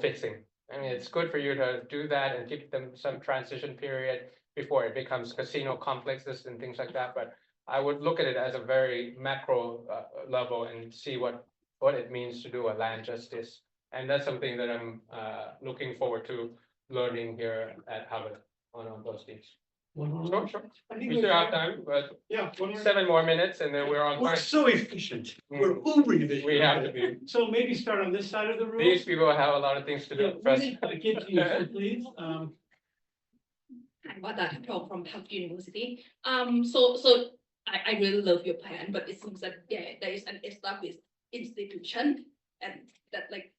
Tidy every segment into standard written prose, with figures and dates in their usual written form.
fixing. I mean, it's good for you to do that and give them some transition period before it becomes casino complexes and things like that. But I would look at it as a very macro level and see what it means to do a land justice. And that's something that I'm looking forward to learning here at Harvard on those things. Sure. We still have time, but Yeah, 7 more minutes and then we're on we're time. so efficient. We're uber efficient. We have to be. So maybe start on this side of the room. These people have a lot of things to do. Let me get to you, so please. I'm from Harvard University. So I really love your plan, but it seems that there is an established institution and that like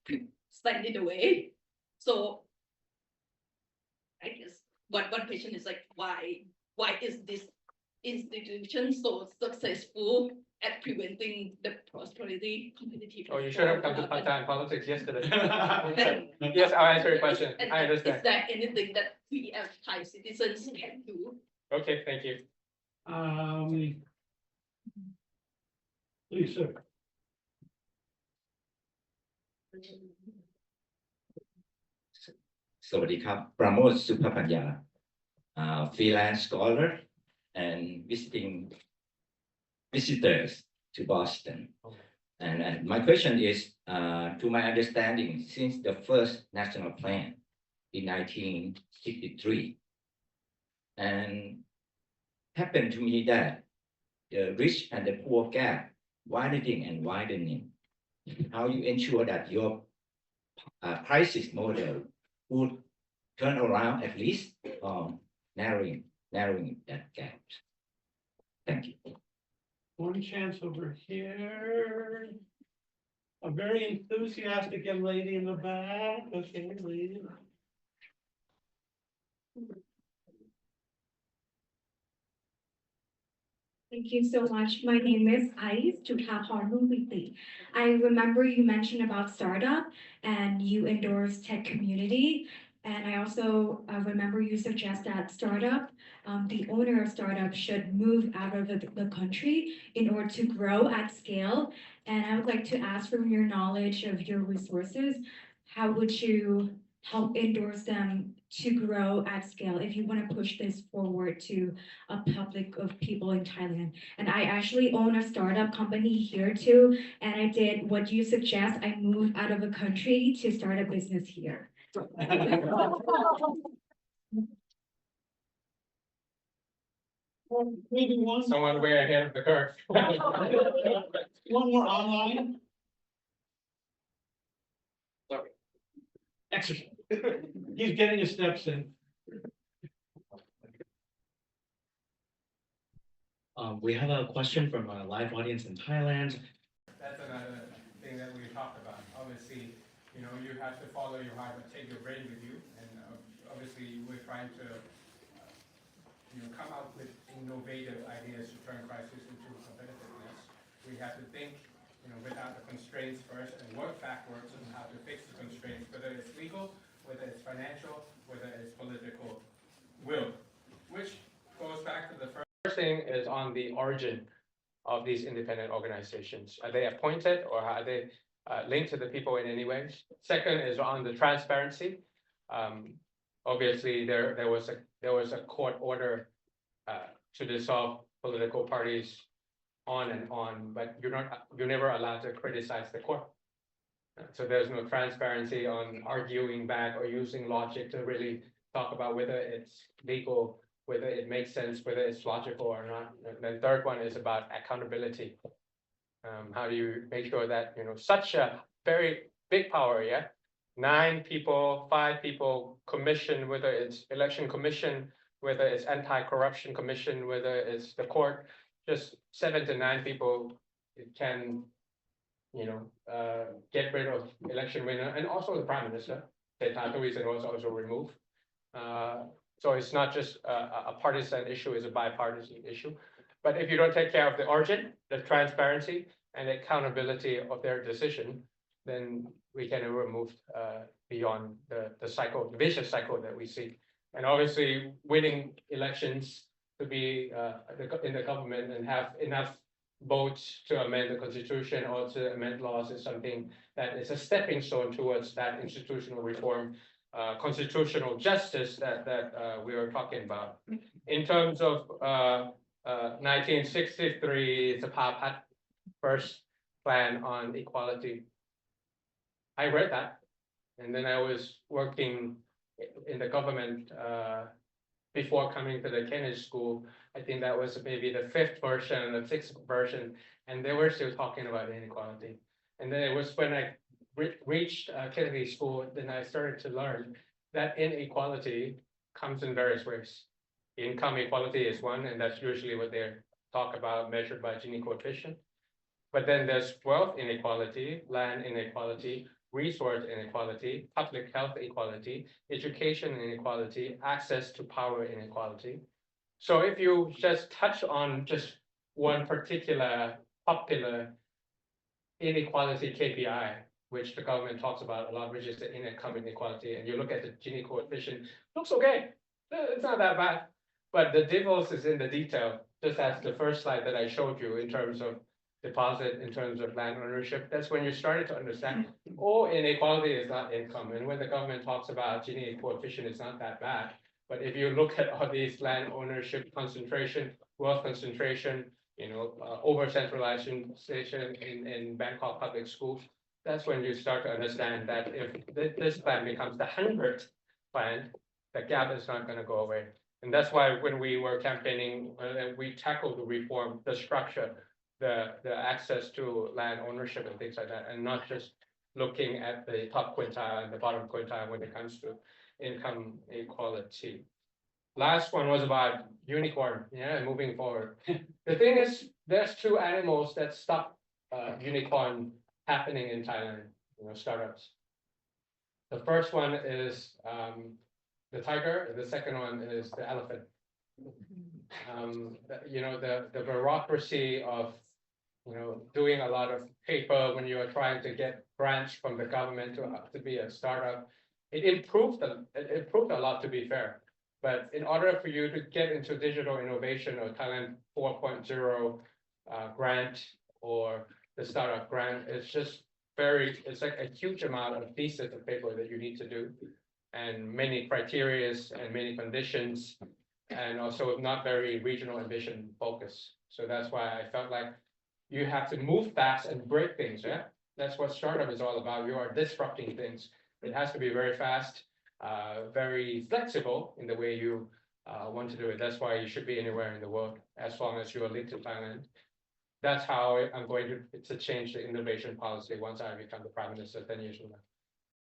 stand in the way. So I guess one question is like why is this institution so successful at preventing the prosperity competitive? Oh, you should have come to part-time politics yesterday. Yes, I'll answer your question. I understand. Is there anything that we as Thai citizens can do? Okay, thank you. Please, sir. Sawadee-krap, Pramod Supapanya, freelance scholar and visitors to Boston. And my question is, to my understanding, since the first national plan in 1963, and happened to me that the rich and the poor gap widening and widening. How you ensure that your crisis model would turn around at least narrowing that gap. Thank you. One chance over here. A very enthusiastic young lady in the back. Okay, lady. Thank you so much. My name is Ice Juthapornupiti. I remember you mentioned about startup and you endorse tech community. And I also remember you suggest that startup, the owner of startup should move out of the country in order to grow at scale. And I would like to ask from your knowledge of your resources, how would you help endorse them to grow at scale if you want to push this forward to a public of people in Thailand? And I actually own a startup company here too, and I did what you suggest. I moved out of the country to start a business here. Maybe one. Someone way ahead of the curve. One more online. Sorry. Excellent. He's getting his steps in. We have a question from a live audience in Thailand. That's another thing that we talked about. Obviously, you have to follow your heart, but take your brain with you. And obviously, we're trying to, come up with innovative ideas to turn crisis into competitiveness. We have to think, without the constraints first and work backwards on how to fix the constraints, whether it's legal, whether it's financial, whether it's political will. Which goes back to the first thing is on the origin of these independent organizations. Are they appointed or are they linked to the people in any way? Second is on the transparency. Obviously, there was a court order to dissolve political parties on and on, but you're never allowed to criticize the court. So there's no transparency on arguing back or using logic to really talk about whether it's legal, whether it makes sense, whether it's logical or not. And the third one is about accountability. How do you make sure that, such a very big power, 9 people, 5 people commission, whether it's election commission, whether it's anti-corruption commission, whether it's the court, just 7 to 9 people can, get rid of election winner and also the prime minister. Setato was also removed. So it's not just a partisan issue, it's a bipartisan issue. But if you don't take care of the origin, the transparency and the accountability of their decision, then we can never move beyond the cycle, the vicious cycle that we see. And obviously winning elections to be in the government and have enough votes to amend the constitution or to amend laws is something that is a stepping stone towards that institutional reform, constitutional justice that we are talking about. In terms of 1963, the Papat first plan on equality. I read that, and then I was working in the government before coming to the Kennedy School. I think that was maybe the 5th version, the 6th version, and they were still talking about inequality. And then it was when I reached Kennedy School, then I started to learn that inequality comes in various ways. Income equality is one, and that's usually what they talk about, measured by Gini coefficient. But then there's wealth inequality, land inequality, resource inequality, public health inequality, education inequality, access to power inequality. So if you just touch on just one particular popular inequality KPI, which the government talks about a lot, which is the income inequality, and you look at the Gini coefficient, looks okay. It's not that bad. But the devils is in the detail, just as the first slide that I showed you in terms of deposit, in terms of land ownership. That's when you started to understand, oh, inequality is not income. And when the government talks about Gini coefficient, it's not that bad. But if you look at all these land ownership concentration, wealth concentration, over centralization in Bangkok public schools, that's when you start to understand that if this plan becomes the 100th plan, the gap is not going to go away. And that's why when we were campaigning, we tackled the reform, the structure, the access to land ownership and things like that, and not just looking at the top quintile and the bottom quintile when it comes to income equality. Last one was about unicorn, moving forward. The thing is, there's 2 animals that stop unicorn happening in Thailand, startups. The first one is the tiger, the second one is the elephant. The bureaucracy of doing a lot of paper when you are trying to get grants from the government to be a startup, it improved a lot, to be fair. But in order for you to get into digital innovation or Thailand 4.0 grant or the startup grant, it's like a huge amount of pieces of paper that you need to do, and many criteria and many conditions, and also not very regional ambition focus. So that's why I felt like you have to move fast and break things. That's what startup is all about. You are disrupting things. It has to be very fast, very flexible in the way you want to do it. That's why you should be anywhere in the world, as long as you are linked to Thailand. That's how I'm going to change the innovation policy once I become the prime minister 10 years from now.